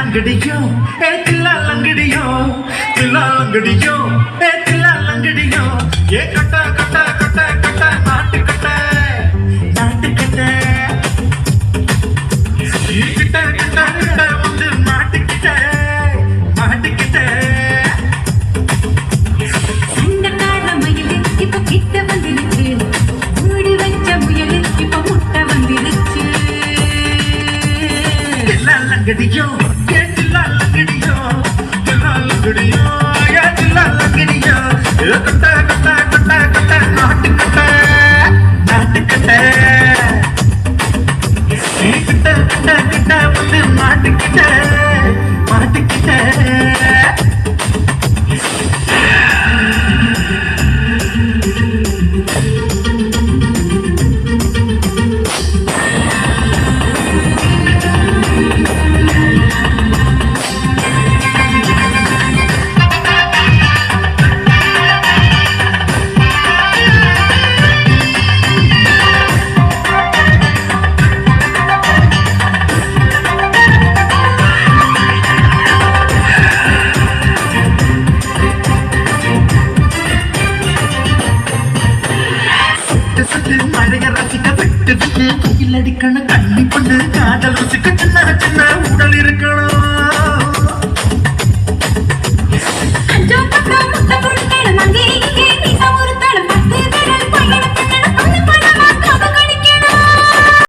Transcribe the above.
தில்லாலங்கடியோ தில்லாலங்கடியோ தில்லாலங்கடியோ தில்லாலங்கடியோ ஏ கட்ட கட்ட கட்ட கட்ட நாட்டு கட்ட நாட்டு கட்ட கிட்ட கிட்ட கிட்ட வந்து மாட்டுக்கிட்ட மாட்டுக்கிட்ட இந்த கால மயிலு இப்ப கிட்ட வந்துருச்சு மூடி வச்ச முயலு இப்ப முட்டை வந்துருச்சு தில்லாலங்கடியோ தில்லாலங்கடியோ தில்லாலங்கடியோ தில்லாலங்கடியோ கட்ட கட்ட கட்ட கட்ட நாட்டு கட்ட நாட்டு கட்ட கிட்ட கிட்ட கிட்ட வந்து மாட்டுக்கிட்ட மாட்டுக்கிட்ட மழைய ரசிக்க விட்டு விட்டு கையில் அடிக்கணும் கண்ணி பண்ணு காதல் ருசிக்க சின்ன சின்ன உடல் இருக்கணும்